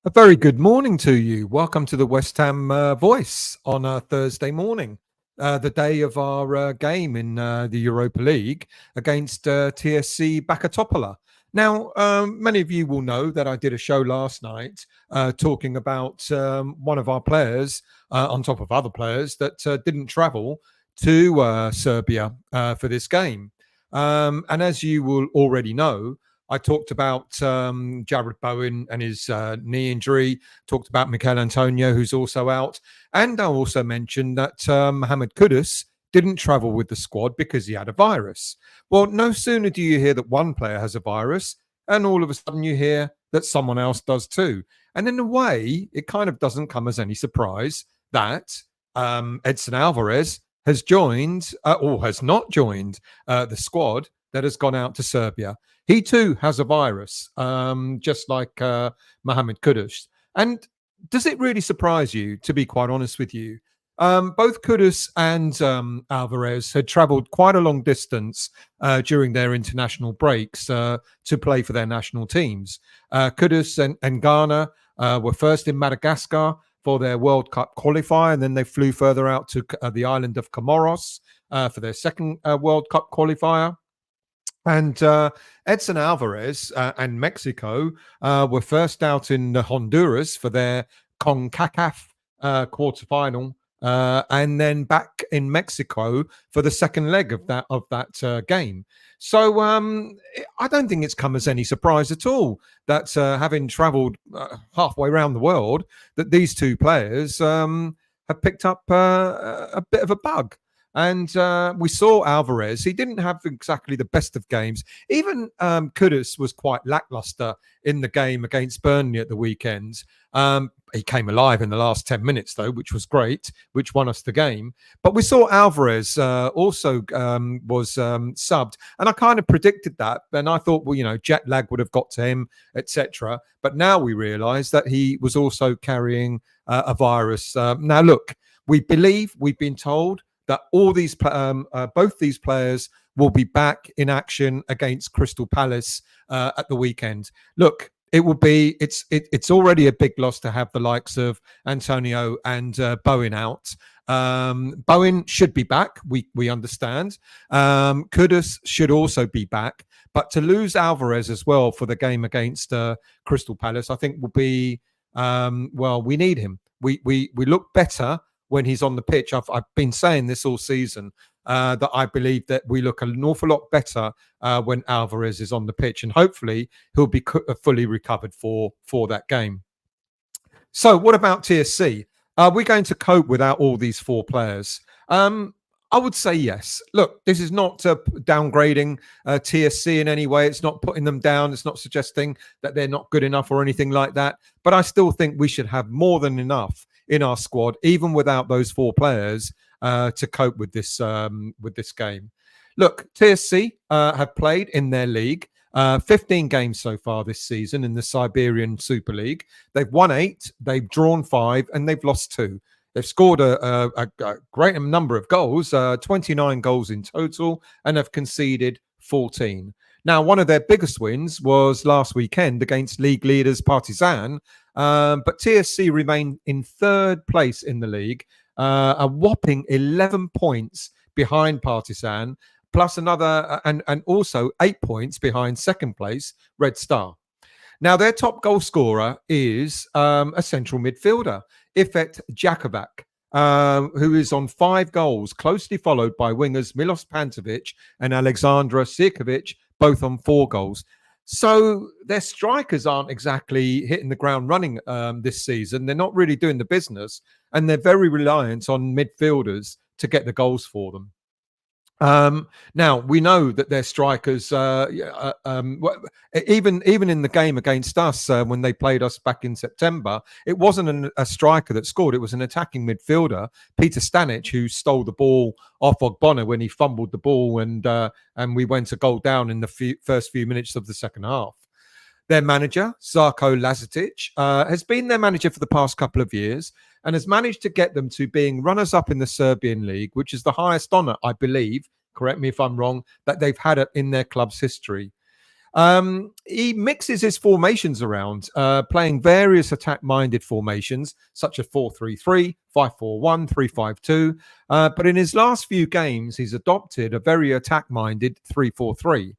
A very good morning to you. Welcome to the West Ham Voice on a Thursday morning, the day of our game in the Europa League against TSC Backa Topola. Now, many of you will know that I did a show last night talking about one of our players, on top of other players, that didn't travel to Serbia for this game. And as you will already know, I talked about Jared Bowen and his knee injury, talked about Mikel Antonio, who's also out. And I also mentioned that Mohamed Kudus didn't travel with the squad because he had a virus. Well, no sooner do you hear that one player has a virus, and all of a sudden you hear that someone else does too. And in a way, it kind of doesn't come as any surprise that Edson Alvarez has joined or has not joined the squad that has gone out to Serbia. He too has a virus, just like Mohamed Kudus. And does it really surprise you, to be quite honest with you? Both Kudus and Alvarez had travelled quite a long distance during their international breaks to play for their national teams. Kudus and Ghana were first in Madagascar for their World Cup qualifier, and then they flew further out to the island of Comoros for their second World Cup qualifier. And Edson Alvarez and Mexico were first out in Honduras for their CONCACAF quarterfinal, and then back in Mexico for the second leg of that game. So I don't think it's come as any surprise at all that having travelled halfway around the world, that these two players have picked up a bit of a bug. And we saw Alvarez. He didn't have exactly the best of games. Even Kudus was quite lackluster in the game against Burnley at the weekend. He came alive in the last 10 minutes, though, which was great, which won us the game. But we saw Alvarez also was subbed. And I kind of predicted that. And I thought, well, jet lag would have got to him, etc. But now we realise that he was also carrying a virus. Now, look, we've been told that all these, both these players will be back in action against Crystal Palace at the weekend. Look, it's already a big loss to have the likes of Antonio and Bowen out. Bowen should be back. We understand. Kudus should also be back, but to lose Alvarez as well for the game against Crystal Palace, I think will be we need him. We look better when he's on the pitch. I've been saying this all season, that I believe that we look an awful lot better when Alvarez is on the pitch, and hopefully he'll be fully recovered for that game. So what about TSC? Are we going to cope without all these four players? I would say yes. Look, this is not downgrading TSC in any way. It's not putting them down. It's not suggesting that they're not good enough or anything like that. But I still think we should have more than enough in our squad, even without those four players, to cope with this game. Look, TSC have played in their league 15 games so far this season in the Siberian Super League. They've won 8, they've drawn 5, and they've lost 2. They've scored a great number of goals, 29 goals in total, and have conceded 14. Now, one of their biggest wins was last weekend against league leaders Partizan, but TSC remain in third place in the league, a whopping 11 points behind Partizan, plus another, and also 8 points behind second place, Red Star. Now, their top goal scorer is a central midfielder, Ifet Jakovac, who is on 5 goals, closely followed by wingers Milos Pantovic and Alexandra Sirkovic, both on 4 goals. So their strikers aren't exactly hitting the ground running this season. They're not really doing the business, and they're very reliant on midfielders to get the goals for them. Now we know that their strikers, even in the game against us when they played us back in September, it wasn't a striker that scored. It was an attacking midfielder, Peter Stanic, who stole the ball off Ogbonna when he fumbled the ball, and we went a goal down in the first few minutes of the second half. Their manager, Zarko Lazetic, has been their manager for the past couple of years and has managed to get them to being runners-up in the Serbian league, which is the highest honour, I believe, correct me if I'm wrong, that they've had in their club's history. He mixes his formations around, playing various attack-minded formations, such as 4-3-3, 5-4-1, 3-5-2. But in his last few games, he's adopted a very attack-minded 3-4-3,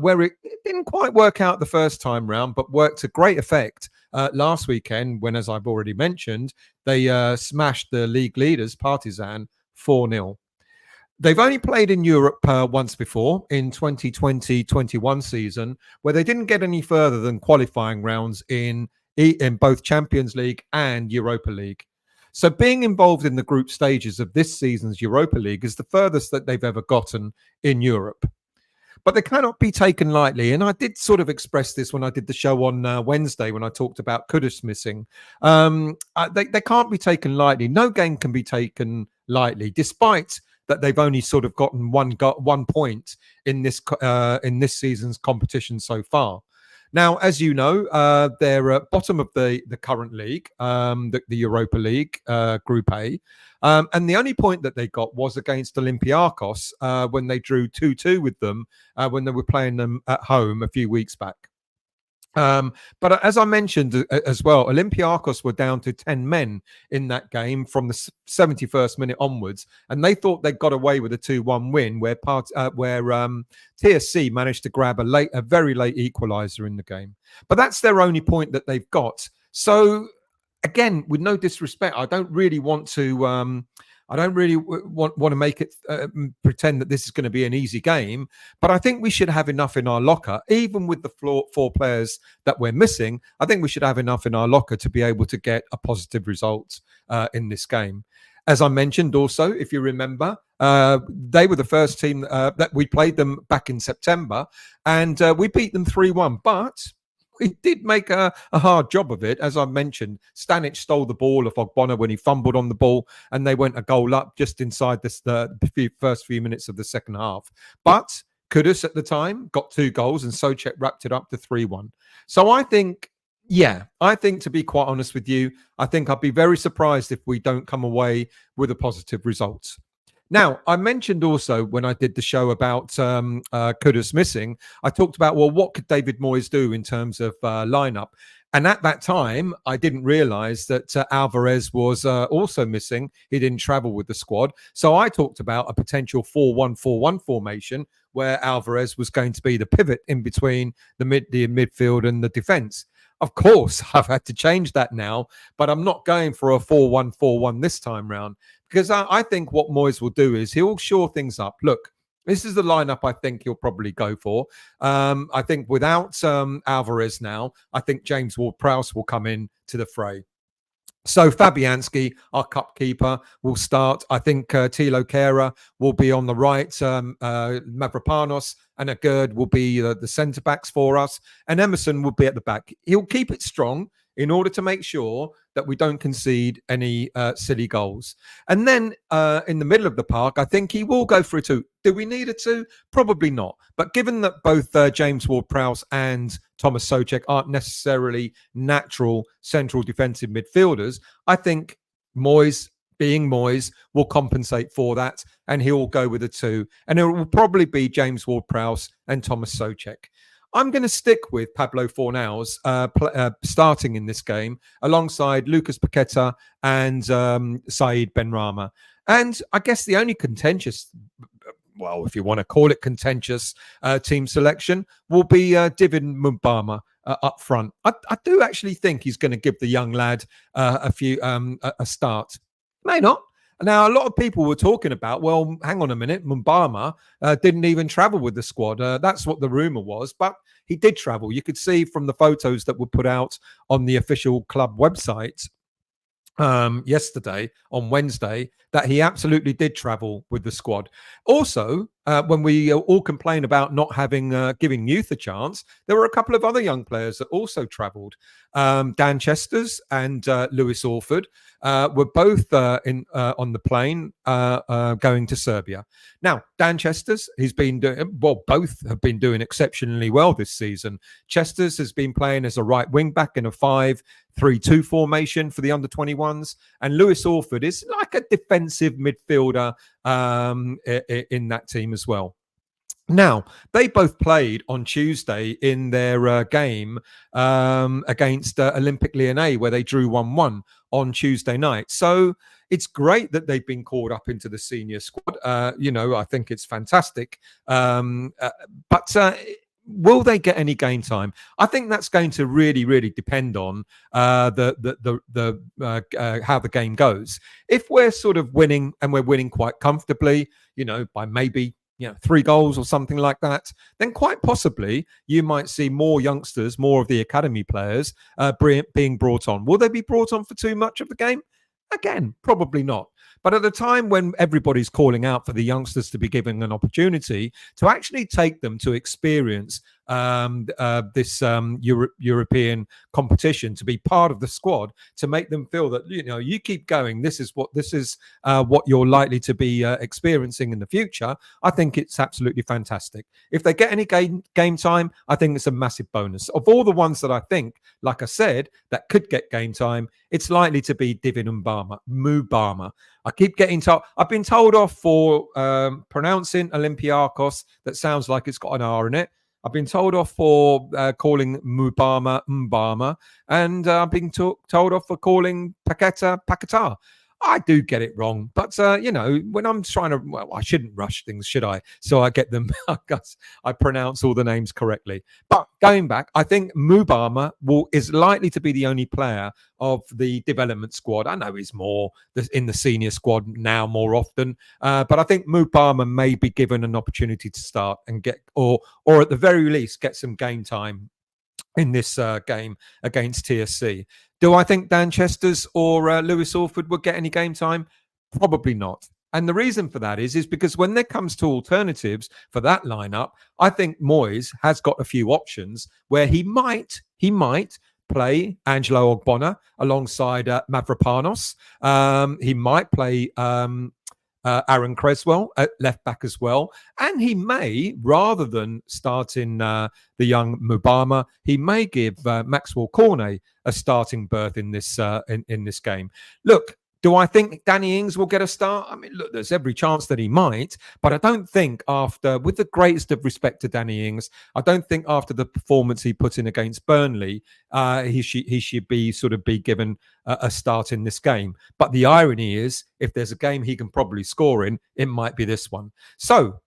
where it didn't quite work out the first time round, but worked to great effect last weekend when, as I've already mentioned, they smashed the league leaders, Partizan, 4-0. They've only played in Europe once before in 2020-21 season, where they didn't get any further than qualifying rounds in both Champions League and Europa League. So being involved in the group stages of this season's Europa League is the furthest that they've ever gotten in Europe. But they cannot be taken lightly. And I did sort of express this when I did the show on Wednesday when I talked about Kudus missing. They can't be taken lightly. No game can be taken lightly, despite that they've only sort of gotten one point in this season's competition so far. Now, as you know, they're at bottom of the current league, the Europa League, Group A. And the only point that they got was against Olympiacos when they drew 2-2 with them when they were playing them at home a few weeks back. But as I mentioned as well, Olympiacos were down to 10 men in that game from the 71st minute onwards, and they thought they got away with a 2-1 win where TSC managed to grab a very late equaliser in the game. But that's their only point that they've got. So again, with no disrespect, I don't really want to want to make it pretend that this is going to be an easy game, but I think we should have enough in our locker, even with the four players that we're missing. I think we should have enough in our locker to be able to get a positive result in this game. As I mentioned also, if you remember, they were the first team that we played them back in September, and we beat them 3-1, but he did make a hard job of it. As I mentioned, Stanic stole the ball off Ogbonna when he fumbled on the ball, and they went a goal up just inside the first few minutes of the second half. But Kudus at the time got 2 goals, and Souček wrapped it up to 3-1. So I think, to be quite honest with you, I think I'd be very surprised if we don't come away with a positive result. Now, I mentioned also when I did the show about Kudus missing, I talked about, well, what could David Moyes do in terms of lineup? And at that time, I didn't realize that Alvarez was also missing. He didn't travel with the squad. So I talked about a potential 4-1-4-1 formation where Alvarez was going to be the pivot in between the midfield and the defense. Of course, I've had to change that now, but I'm not going for a 4-1-4-1 this time round, because I think what Moyes will do is he'll shore things up. Look, this is the lineup I think he'll probably go for. I think without Alvarez now, I think James Ward-Prowse will come in to the fray. So Fabianski, our cup keeper, will start. I think Tilo Kehrer will be on the right. Mavropanos and Agurd will be the centre backs for us. And Emerson will be at the back. He'll keep it strong in order to make sure that we don't concede any silly goals. And then in the middle of the park, I think he will go for a 2. Do we need a 2? Probably not. But given that both James Ward-Prowse and Thomas Souček aren't necessarily natural central defensive midfielders, I think Moyes, being Moyes, will compensate for that, and he will go with a 2. And it will probably be James Ward-Prowse and Thomas Souček. I'm going to stick with Pablo Fornals starting in this game alongside Lucas Paqueta and Said Benrahma. And I guess the only contentious, well, if you want to call it contentious, team selection will be David Mubama up front. I do actually think he's going to give the young lad a start. May not. Now, a lot of people were talking about, well, hang on a minute, Mubama didn't even travel with the squad. That's what the rumour was, but he did travel. You could see from the photos that were put out on the official club website yesterday, on Wednesday, that he absolutely did travel with the squad. Also, when we all complain about not giving youth a chance, there were a couple of other young players that also travelled. Dan Chesters and Lewis Orford were both on the plane going to Serbia. Now, Dan Chesters, he's been doing, well, both have been doing exceptionally well this season. Chesters has been playing as a right wing back in a 5-3-2 formation for the under-21s, and Lewis Orford is like a defensive midfielder in that team as well. Now, they both played on Tuesday in their game against Olympic Lyonnais, where they drew 1-1 on Tuesday night. So it's great that they've been called up into the senior squad. I think it's fantastic. But will they get any game time? I think that's going to really, really depend on how the game goes. If we're sort of winning and we're winning quite comfortably, by maybe 3 goals or something like that, then quite possibly you might see more youngsters, more of the academy players being brought on. Will they be brought on for too much of the game? Again, probably not. But at the time when everybody's calling out for the youngsters to be given an opportunity to actually take them to experience this European competition, to be part of the squad, to make them feel that you keep going. This is what you're likely to be experiencing in the future. I think it's absolutely fantastic. If they get any game time, I think it's a massive bonus. Of all the ones that I think, like I said, that could get game time, it's likely to be David Mubama. I keep getting told. I've been told off for pronouncing Olympiacos. That sounds like it's got an R in it. I've been told off for calling Mubama, and I've been told off for calling Paquetá. I do get it wrong, but when I'm trying to, I shouldn't rush things, should I? So I get them. I pronounce all the names correctly. But going back, I think Mubama is likely to be the only player of the development squad. I know he's more in the senior squad now more often, but I think Mubama may be given an opportunity to start and get, or at the very least, get some game time in this game against TSC. Do I think Dan Chesters or Lewis Orford will get any game time? Probably not. And the reason for that is because when there comes to alternatives for that lineup, I think Moyes has got a few options where he might play Angelo Ogbonna alongside Mavropanos. He might play Aaron Creswell at left back as well. And he may, rather than starting the young Mubama, he may give Maxwell Cornet a starting berth in this in this game. Look, do I think Danny Ings will get a start? I mean, look, there's every chance that he might, but I don't think with the greatest of respect to Danny Ings, I don't think after the performance he put in against Burnley, he should be given a start in this game. But the irony is, if there's a game he can probably score in, it might be this one. So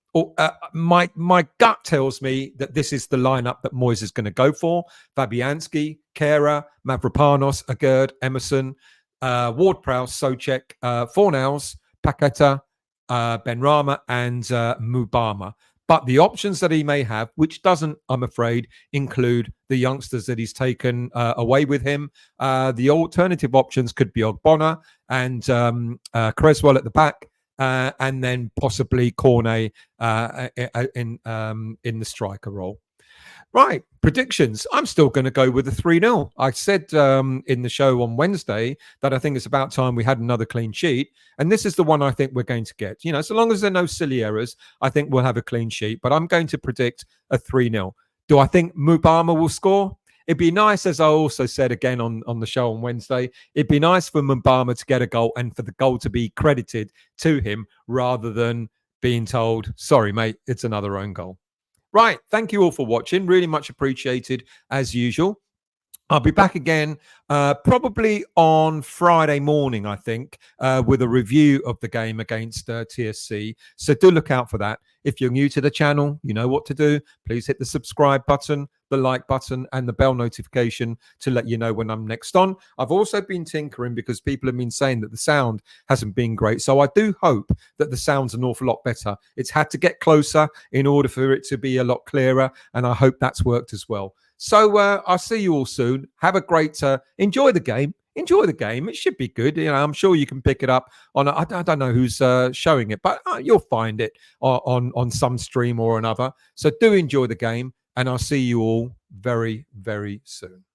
my gut tells me that this is the lineup that Moyes is going to go for. Fabianski, Kehrer, Mavropanos, Agerd, Emerson, Ward-Prowse, Souček, Fornals, Paquetá, Benrahma, and Mubama. But the options that he may have, which doesn't, I'm afraid, include the youngsters that he's taken away with him. The alternative options could be Ogbonna and Creswell at the back, and then possibly Cornet in the striker role. Right, predictions. I'm still going to go with a 3-0. I said in the show on Wednesday that I think it's about time we had another clean sheet. And this is the one I think we're going to get. So long as there are no silly errors, I think we'll have a clean sheet. But I'm going to predict a 3-0. Do I think Mubama will score? It'd be nice, as I also said again on the show on Wednesday, it'd be nice for Mubama to get a goal and for the goal to be credited to him rather than being told, sorry, mate, it's another own goal. Right. Thank you all for watching. Really much appreciated as usual. I'll be back again probably on Friday morning, I think, with a review of the game against TSC. So do look out for that. If you're new to the channel, you know what to do. Please hit the subscribe button, the like button, and the bell notification to let you know when I'm next on. I've also been tinkering because people have been saying that the sound hasn't been great. So I do hope that the sound's an awful lot better. It's had to get closer in order for it to be a lot clearer. And I hope that's worked as well. So I'll see you all soon. Have a great, enjoy the game. Enjoy the game. It should be good. I'm sure you can pick it up on, I don't know who's showing it, but you'll find it on some stream or another. So do enjoy the game, and I'll see you all very, very soon.